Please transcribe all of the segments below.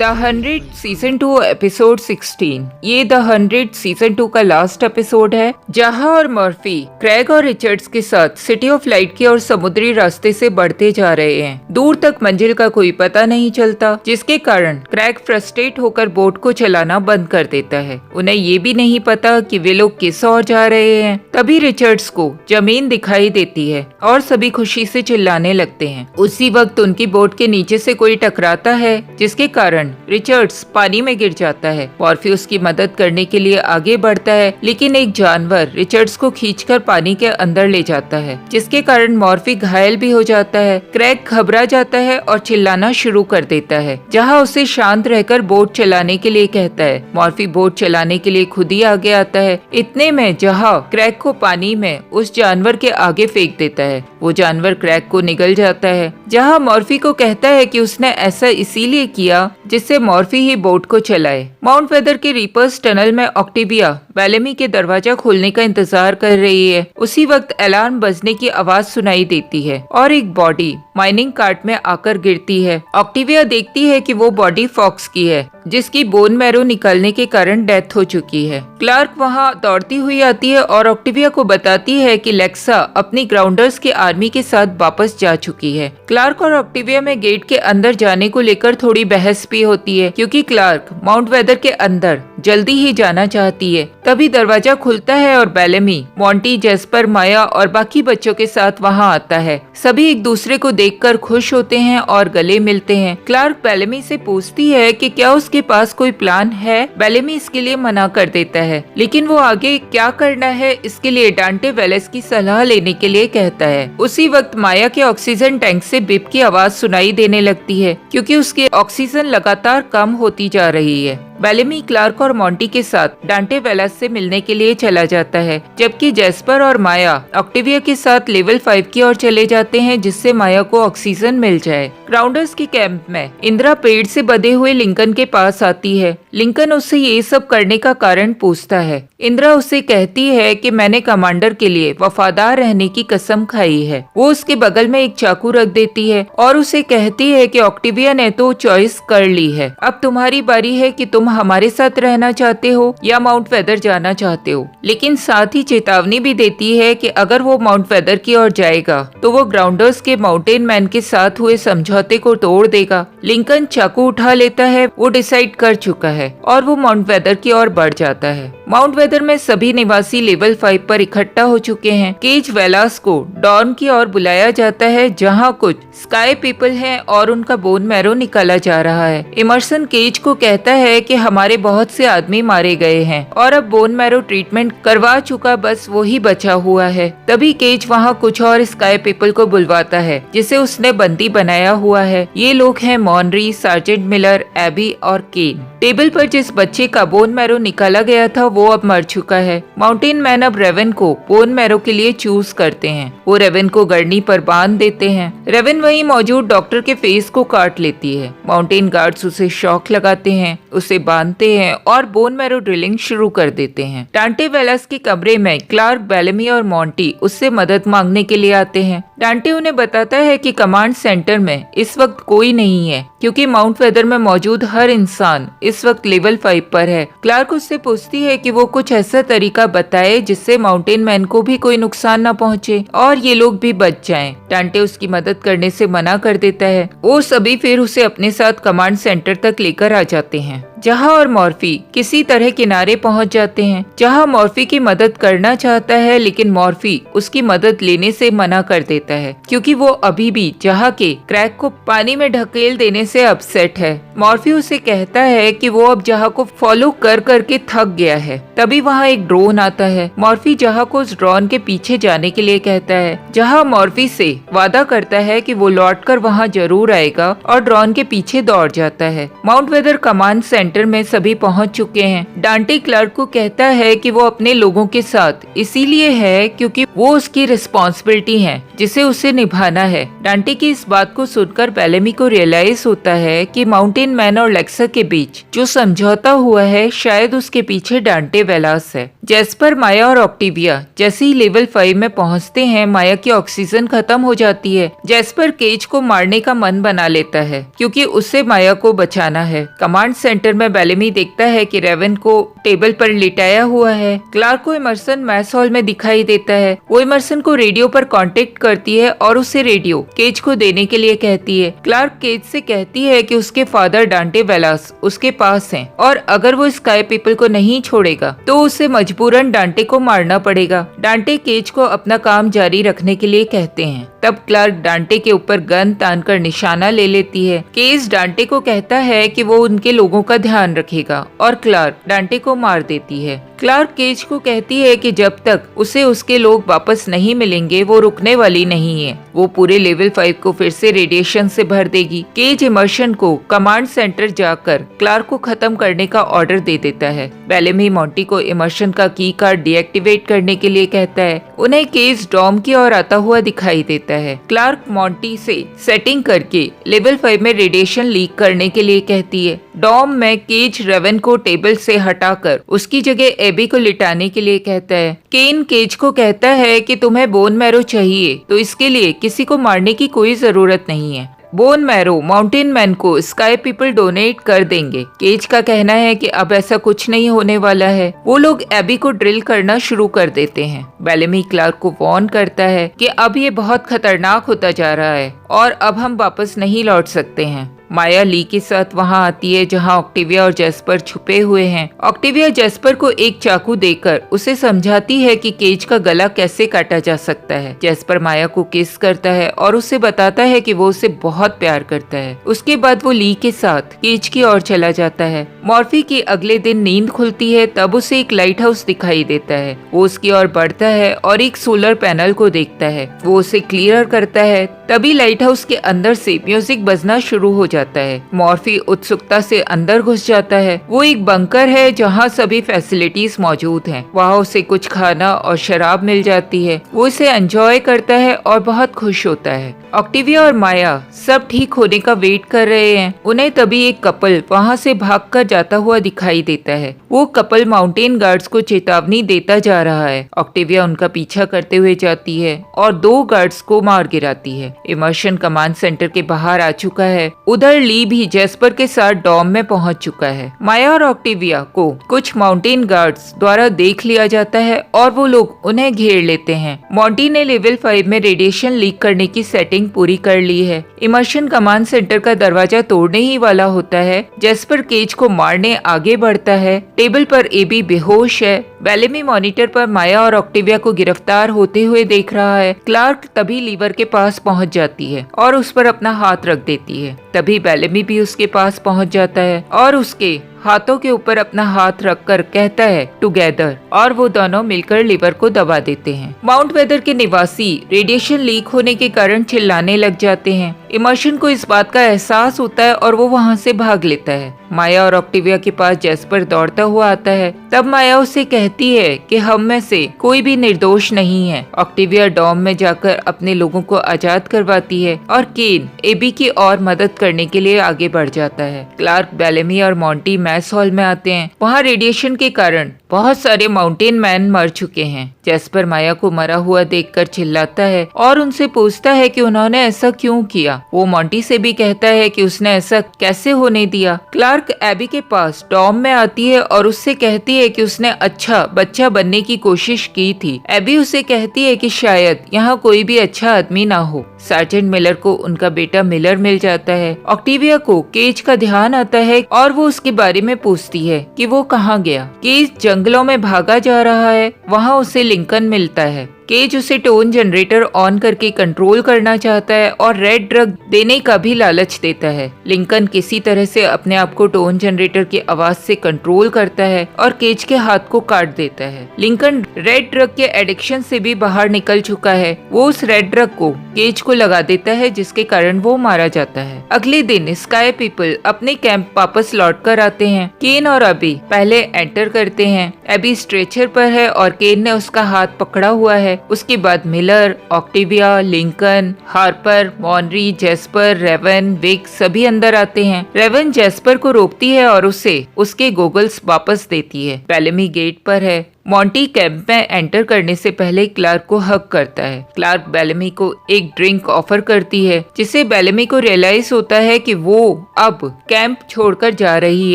The 100 season 2 episode 16। ये the 100 season 2 का last episode है, जहां और मर्फी क्रैग और रिचर्ड्स के साथ सिटी ऑफ लाइट की ओर समुद्री रास्ते से बढ़ते जा रहे हैं। दूर तक मंजिल का कोई पता नहीं चलता, जिसके कारण क्रैग फ्रस्ट्रेट होकर बोट को चलाना बंद कर देता है। उन्हें ये भी नहीं पता कि वे लोग किस ओर जा रहे हैं। तभी रिचर्ड्स को जमीन दिखाई देती है और सभी खुशी से चिल्लाने लगते हैं। उसी वक्त उनकी बोट के नीचे से कोई टकराता है, जिसके कारण रिचर्ड्स पानी में गिर जाता है। मॉर्फी उसकी मदद करने के लिए आगे बढ़ता है, लेकिन एक जानवर रिचर्ड्स को खींचकर पानी के अंदर ले जाता है, जिसके कारण मॉर्फी घायल भी हो जाता है। क्रैग घबरा जाता है और चिल्लाना शुरू कर देता है, जहां उसे शांत रहकर बोट चलाने के लिए कहता है। मॉर्फी बोट चलाने के लिए खुद ही आगे आता है। इतने में जहां क्रैग को पानी में उस जानवर के आगे फेंक देता है। वो जानवर क्रैग को निगल जाता है, जहां मॉर्फी को कहता है कि उसने ऐसा इसीलिए किया जिससे मॉर्फी ही बोट को चलाए। माउंट वेदर के रीपर्स टनल में ऑक्टेविया बेलेमी के दरवाजा खोलने का इंतजार कर रही है। उसी वक्त अलार्म बजने की आवाज सुनाई देती है और एक बॉडी माइनिंग कार्ट में आकर गिरती है। ऑक्टेविया देखती है कि वो बॉडी फॉक्स की है, जिसकी बोन मैरो निकलने के कारण डेथ हो चुकी है। क्लार्क वहां दौड़ती हुई आती है और ऑक्टेविया को बताती है कि लेक्सा अपनी ग्राउंडर्स की आर्मी के साथ वापस जा चुकी है। क्लार्क और ऑक्टेविया में गेट के अंदर जाने को लेकर थोड़ी बहस भी होती है, क्योंकि क्लार्क माउंट वेदर के अंदर जल्दी ही जाना चाहती है। तभी दरवाजा खुलता है और बेलेमी, मॉन्टी, जेस्पर, माया और बाकी बच्चों के साथ वहां आता है। सभी एक दूसरे को देखकर खुश होते हैं और गले मिलते हैं। क्लार्क बेलेमी से पूछती है कि क्या उसके पास कोई प्लान है। बेलेमी इसके लिए मना कर देता है, लेकिन वो आगे क्या करना है इसके लिए डांटे वेलेस की सलाह लेने के लिए कहता है। उसी वक्त माया के ऑक्सीजन टैंक से बिप की आवाज सुनाई देने लगती है, क्योंकि उसकी ऑक्सीजन लगातार कम होती जा रही है। बेलेमी क्लार्क और मॉन्टी के साथ डांटे वेलेस से मिलने के लिए चला जाता है, जबकि जेस्पर और माया ऑक्टेविया के साथ लेवल 5 की ओर चले जाते हैं, जिससे माया को ऑक्सीजन मिल जाए। ग्राउंडर्स के कैंप में इंदिरा पेड़ से बंधे हुए लिंकन के पास आती है। लिंकन उससे ये सब करने का कारण पूछता है। इंदिरा उसे कहती है कि मैंने कमांडर के लिए वफादार रहने की कसम खाई है। वो उसके बगल में एक चाकू रख देती है और उसे कहती है कि ऑक्टेविया ने तो चॉइस कर ली है, अब तुम्हारी बारी है कि तुम हमारे साथ रहना चाहते हो या माउंट वेदर जाना चाहते हो। लेकिन साथ ही चेतावनी भी देती है कि अगर वो माउंट वेदर की ओर जाएगा तो वो ग्राउंडर्स के माउंटेन मैन के साथ हुए समझौते को तोड़ देगा। लिंकन चाकू उठा लेता है, वो डिसाइड कर चुका है और वो माउंट वेदर की ओर बढ़ जाता है। माउंट वेदर में सभी निवासी लेवल 5 पर इकट्ठा हो चुके हैं। केज वेलास को डॉन की ओर बुलाया जाता है, जहाँ कुछ स्काई पीपल हैं और उनका बोन मैरो निकाला जा रहा है। इमर्सन केज को कहता है कि हमारे बहुत से आदमी मारे गए हैं और अब बोन मैरो ट्रीटमेंट करवा चुका, बस वो ही बचा हुआ है। तभी केज वहाँ कुछ और स्काई पीपल को बुलवाता है, जिसे उसने बंदी बनाया हुआ है। ये लोग हैं मॉनरी, सार्जेंट मिलर, एबी और केन। टेबल पर जिस बच्चे का बोन मैरो निकाला गया था वो अब मर चुका है। माउंटेन मैन अब रेवन को बोन मैरो के लिए चूज करते हैं। वो रेवन को गड़नी पर बांध देते हैं। रेवन वहीं मौजूद डॉक्टर के फेस को काट लेती है। माउंटेन गार्ड्स उसे शॉक लगाते हैं, उसे बांधते हैं और बोन मैरो ड्रिलिंग शुरू कर देते हैं। डांटे वेलास के कमरे में क्लार्क, बेलेमी और मॉन्टी उससे मदद मांगने के लिए आते हैं। डांटे उन्हें बताता है कि कमांड सेंटर में इस वक्त कोई नहीं है, क्योंकि माउंट वेदर में मौजूद हर इंसान इस वक्त लेवल 5 पर है। क्लार्क उससे पूछती है कि वो कुछ ऐसा तरीका बताए जिससे माउंटेन मैन को भी कोई नुकसान न पहुंचे और ये लोग भी बच जाएं। डांटे उसकी मदद करने से मना कर देता है। वो सभी फिर उसे अपने साथ कमांड सेंटर तक लेकर आ जाते हैं, जहां और मॉर्फी किसी तरह किनारे पहुंच जाते हैं, जहां मॉर्फी की मदद करना चाहता है, लेकिन मॉर्फी उसकी मदद लेने से मना कर देता है, क्योंकि वो अभी भी जहां के क्रैग को पानी में ढकेल देने से अपसेट है। मॉर्फी उसे कहता है कि वो अब जहां को फॉलो कर करके थक गया है। तभी वहां एक ड्रोन आता है। मॉर्फी जहां को उस ड्रोन के पीछे जाने के लिए कहता है, जहां मॉर्फी से वादा करता है कि वो लौटकर वहां जरूर आएगा और ड्रोन के पीछे दौड़ जाता है। माउंट वेदर कमांड सेंटर में सभी पहुंच चुके हैं। डांटे क्लार्क को कहता है कि वो अपने लोगों के साथ इसीलिए है क्योंकि वो उसकी रिस्पॉन्सिबिलिटी है जिसे उसे निभाना है। डांटे की इस बात को सुनकर सुनकर बेलेमी को रियलाइज होता है कि माउंटेन मैन और लेक्सा के बीच जो समझौता हुआ है शायद उसके पीछे डांटे वेलास है। जेस्पर, माया और ऑक्टिविया जैसे ही लेवल 5 में पहुंचते हैं, माया की ऑक्सीजन खत्म हो जाती है। जेस्पर केज को मारने का मन बना लेता है क्योंकि उसे माया को बचाना है। कमांड सेंटर में बेलेमी देखता है कि रेवन को टेबल पर लिटाया हुआ है। क्लार्क को इमर्सन मैस हॉल में दिखाई देता है। वो इमर्सन को रेडियो पर कांटेक्ट करती है और उसे रेडियो केज को देने के लिए कहती है। क्लार्क केज से कहती है कि उसके फादर डांटे वेलास उसके पास हैं और अगर वो स्काई पीपल को नहीं छोड़ेगा तो उसे मजबूरन डांटे को मारना पड़ेगा। डांटे केज को अपना काम जारी रखने के लिए कहते हैं। तब क्लार्क डांटे के ऊपर गन तानकर निशाना ले लेती है। केज डांटे को कहता है कि वो उनके लोगों का ध्यान रखेगा और क्लार्क डांटे को मार देती है। क्लार्क केज को कहती है कि जब तक उसे उसके लोग वापस नहीं मिलेंगे वो रुकने वाली नहीं है। वो पूरे लेवल 5 को फिर से रेडिएशन से भर देगी। केज इमर्शन को कमांड सेंटर जाकर क्लार्क को खत्म करने का ऑर्डर दे देता है। बेलेमी मोंटी को इमर्शन का की कार्ड डीएक्टिवेट करने के लिए कहता है। उन्हें केज डॉम की ओर आता हुआ दिखाई देता है। क्लार्क मोंटी से सेटिंग करके लेवल 5 में रेडिएशन लीक करने के लिए कहती है। डॉम में केज रेवन को टेबल से हटाकर उसकी जगह एबी को लिटाने के लिए कहता है। केन केज को कहता है कि तुम्हें बोन मैरो चाहिए तो इसके लिए किसी को मारने की कोई जरूरत नहीं है। बोन मैरो माउंटेन मैन को स्काई पीपल डोनेट कर देंगे। केज का कहना है कि अब ऐसा कुछ नहीं होने वाला है। वो लोग एबी को ड्रिल करना शुरू कर देते हैं। बेलेमी क्लार्क को वार्न करता है कि अब ये बहुत खतरनाक होता जा रहा है और अब हम वापस नहीं लौट सकते हैं। माया ली के साथ वहां आती है जहां ऑक्टिविया और जेस्पर छुपे हुए हैं। ऑक्टिविया जेस्पर को एक चाकू देकर उसे समझाती है कि केज का गला कैसे काटा जा सकता है। जेस्पर माया को किस करता है और उसे बताता है कि वो उसे बहुत प्यार करता है। उसके बाद वो ली के साथ केज की ओर चला जाता है। मॉर्फी की अगले दिन नींद खुलती है तब उसे एक लाइट हाउस दिखाई देता है। वो उसकी ओर बढ़ता है और एक सोलर पैनल को देखता है। वो उसे क्लियर करता है। तभी लाइट हाउस के अंदर से म्यूजिक बजना शुरू हो जाता है। मॉर्फी उत्सुकता से अंदर घुस जाता है। वो एक बंकर है जहाँ सभी फैसिलिटीज मौजूद हैं। वहाँ उसे कुछ खाना और शराब मिल जाती है। वो इसे एंजॉय करता है और बहुत खुश होता है। ऑक्टिविया और माया सब ठीक होने का वेट कर रहे हैं। उन्हें तभी एक कपल वहाँ से भागकर जाता हुआ दिखाई देता है। वो कपल माउंटेन गार्ड्स को चेतावनी देता जा रहा है। ऑक्टिविया उनका पीछा करते हुए जाती है और 2 गार्ड्स को मार गिराती है। इमर्शन कमांड सेंटर के बाहर आ चुका है। उधर ली भी जेस्पर के साथ डॉम में पहुंच चुका है। माया और ऑक्टिविया को कुछ माउंटेन गार्ड्स द्वारा देख लिया जाता है और वो लोग उन्हें घेर लेते हैं। मॉन्टी ने लेवल 5 में रेडिएशन लीक करने की सेटिंग पूरी कर ली है। इमर्शन कमांड सेंटर का दरवाजा तोड़ने ही वाला होता है। जेस्पर केज को मारने आगे बढ़ता है। टेबल पर एबी बेहोश है। बेलेमी मॉनिटर पर माया और ऑक्टिविया को गिरफ्तार होते हुए देख रहा है। क्लार्क तभी लीवर के पास पहुंच जाती है और उस पर अपना हाथ रख देती है। तभी बेलेमी भी उसके पास पहुंच जाता है और उसके हाथों के ऊपर अपना हाथ रखकर कहता है टुगेदर, और वो दोनों मिलकर लीवर को दबा देते हैं। माउंट वेदर के निवासी रेडिएशन लीक होने के कारण चिल्लाने लग जाते हैं। इमर्शन को इस बात का एहसास होता है और वो वहाँ से भाग लेता है। माया और ऑक्टिविया के पास जेस्पर दौड़ता हुआ आता है। तब माया उसे कहती है कि हम में से कोई भी निर्दोष नहीं है। ऑक्टिविया डॉम में जाकर अपने लोगों को आजाद करवाती है और केन एबी की और मदद करने के लिए आगे बढ़ जाता है। क्लार्क, बेलेमी और मॉन्टी मैस हॉल में आते हैं। वहाँ रेडिएशन के कारण बहुत सारे माउंटेन मैन मर चुके हैं। जेस्पर माया को मरा हुआ देखकर चिल्लाता है और उनसे पूछता है कि उन्होंने ऐसा क्यों किया। वो मॉन्टी से भी कहता है कि उसने ऐसा कैसे होने दिया। क्लार्क एबी के पास डॉम में आती है और उससे कहती है कि उसने अच्छा बच्चा बनने की कोशिश की थी। एबी उसे कहती है कि शायद यहाँ कोई भी अच्छा आदमी ना हो। सार्जेंट मिलर को उनका बेटा मिलर मिल जाता है। ऑक्टिविया को केज का ध्यान आता है और वो उसके बारे में पूछती है कि वो कहाँ गया। केज जंगलों में भागा जा रहा है। वहाँ उसे लिंकन मिलता है। केज उसे टोन जनरेटर ऑन करके कंट्रोल करना चाहता है और रेड ड्रग देने का भी लालच देता है। लिंकन किसी तरह से अपने आप को टोन जनरेटर की आवाज से कंट्रोल करता है और केज के हाथ को काट देता है। लिंकन रेड ड्रग के एडिक्शन से भी बाहर निकल चुका है। वो उस रेड ड्रग को केज को लगा देता है जिसके कारण वो मारा जाता है। अगले दिन स्काई पीपल अपने कैंप वापस लौट कर आते हैं। केन और अबी पहले एंटर करते हैं। अबी स्ट्रेचर पर है और केन ने उसका हाथ पकड़ा हुआ है। है। उसके बाद Miller, Octavia, Lincoln, Harper, Monroe, Jasper, Raven, Wick सभी अंदर आते हैं। रेवन जेस्पर को रोकती है और उसे उसके गोगल्स वापस देती है। बेलेमी गेट पर है। मॉन्टी कैंप में एंटर करने से पहले क्लार्क को हक करता है। क्लार्क बेलेमी को एक ड्रिंक ऑफर करती है, जिससे बेलेमी को रियलाइज होता है कि वो अब कैंप छोड़कर जा रही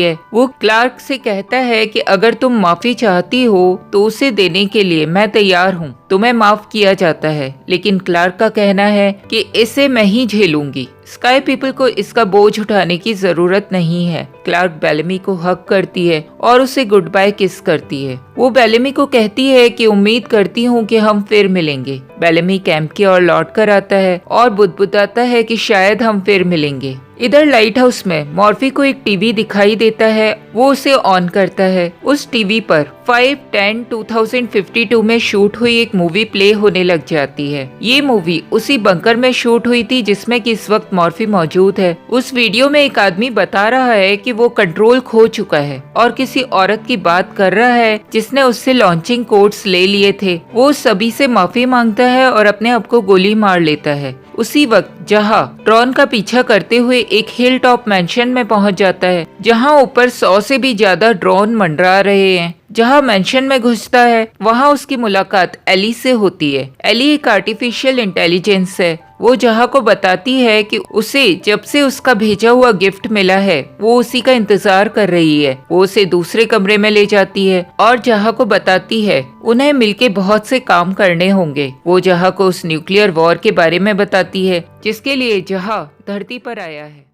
है। वो क्लार्क से कहता है कि अगर तुम माफी चाहती हो तो उसे देने के लिए मैं तैयार हूँ। तुम्हें माफ किया जाता है, लेकिन क्लार्क का कहना है कि इसे मैं ही झेलूंगी। स्काई पीपल को इसका बोझ उठाने की जरूरत नहीं है। क्लार्क बेलेमी को हक करती है और उसे गुड बाय किस करती है। वो बेलेमी को कहती है कि उम्मीद करती हूँ कि हम फिर मिलेंगे। बेलेमी कैंप की ओर लौट कर आता है और बुदबुदाता है कि शायद हम फिर मिलेंगे। इधर लाइट हाउस में मॉर्फी को एक टीवी दिखाई देता है। वो उसे ऑन करता है। उस टीवी पर 5/10/2052 में शूट हुई एक मूवी प्ले होने लग जाती है। ये मूवी उसी बंकर में शूट हुई थी जिसमें कि इस वक्त मॉर्फी मौजूद है। उस वीडियो में एक आदमी बता रहा है कि वो कंट्रोल खो चुका है और किसी औरत की बात कर रहा है जिसने उससे लॉन्चिंग कोड्स ले लिए थे। वो सभी से माफी मांगता है और अपने आप को गोली मार लेता है। उसी वक्त जहाँ ट्रॉन का पीछा करते हुए एक हिल टॉप मैंशन में पहुंच जाता है, जहाँ ऊपर 100 से भी ज्यादा ड्रोन मंडरा रहे हैं। जहाँ मैंशन में घुसता है वहाँ उसकी मुलाकात एली से होती है। एली एक आर्टिफिशियल इंटेलिजेंस है। वो जहाँ को बताती है कि उसे जब से उसका भेजा हुआ गिफ्ट मिला है वो उसी का इंतजार कर रही है। वो उसे दूसरे कमरे में ले जाती है और जहाँ को बताती है उन्हें मिलके बहुत से काम करने होंगे। वो जहाँ को उस न्यूक्लियर वॉर के बारे में बताती है जिसके लिए जहाँ धरती पर आया है।